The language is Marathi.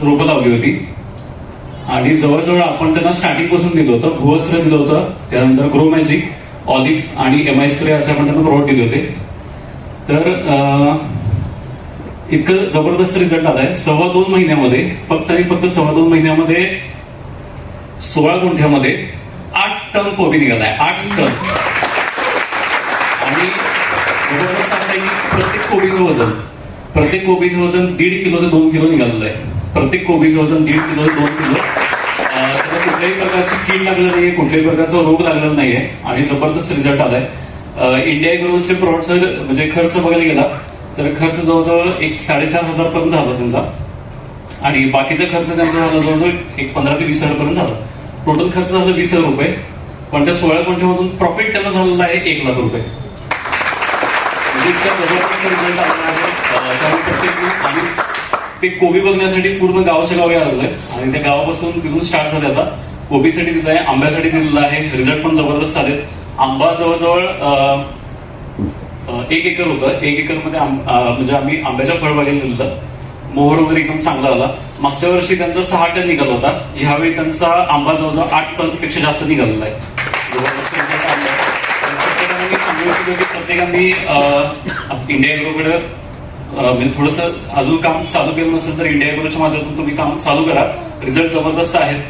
रोपं लावली होती आणि जवळजवळ आपण त्यांना स्टार्टिंग पासून दिलं होतं. भुवस्त्र दिलं होतं, त्यानंतर ग्रो मॅजिक, ऑलिव्ह आणि एमआय स्प्रे असे आपण त्यांना प्रोडक्ट दिले होते. तर इतकं जबरदस्त रिझल्ट आलाय. 2.25 महिन्यामध्ये, फक्त आणि फक्त 2.25 महिन्यामध्ये 16 गुंठ्यामध्ये 8 टन कोबी निघालाय. 8 टन. आणि जबरदस्त असं आहे की प्रत्येक कोबीचं वजन 1.5 किलो ते 2 किलो निघालेलं आहे. प्रत्येक कोबीचं वजन 1.5 किलो ते 2 किलो. त्याला कुठल्याही प्रकारची कीड लागलेली नाहीये, कुठल्याही प्रकारचा रोग लागलेला नाहीये आणि जबरदस्त रिझल्ट आलाय. इंडिया ॲग्रोचे प्रोडक्ट म्हणजे खर्च बघायला गेला तर खर्च जवळजवळ 4,500 पर्यंत झाला त्यांचा आणि बाकीचा खर्च त्यांचा झाला जवळजवळ 15,000 ते 20,000 पर्यंत झाला. टोटल खर्च झाला 20,000 रुपये, पण त्या 16 गुंठ्यामधून प्रॉफिट त्यांना झालेला आहे 1,00,000 रुपये. म्हणजे इतका जबरदस्त रिझल्ट आलेला आहे. त्यामुळे प्रत्येक आणि ते कोबी बघण्यासाठी पूर्ण गावाच्या गावी आलेलं आहे आणि त्या गावापासून तिथून स्टार्ट झाले. आता कोबीसाठी दिलं आहे, आंब्यासाठी दिलेलं आहे. रिझल्ट पण जबरदस्त आले. आंबा जवळजवळ 1 एकर होतं. 1 एकर मध्ये म्हणजे आम्ही आंब्याच्या फळबागेला दिलं होतं. मोहर वगैरे एकदम चांगला आला. मागच्या वर्षी त्यांचा 6 टन निघाला होता. ह्यावेळी त्यांचा आंबा जवळजवळ 8 टन पेक्षा जास्त निघालेला आहे. जबरदस्त रिझल्ट आला. प्रत्येकाने सांगू इच्छितो की प्रत्येकाने इंडिया ॲग्रोकडे म्हणजे थोडंसं अजून काम चालू केलं नसेल तर इंडिया ॲग्रोच्या माध्यमातून तुम्ही काम चालू करा. रिझल्ट जबरदस्त आहेत.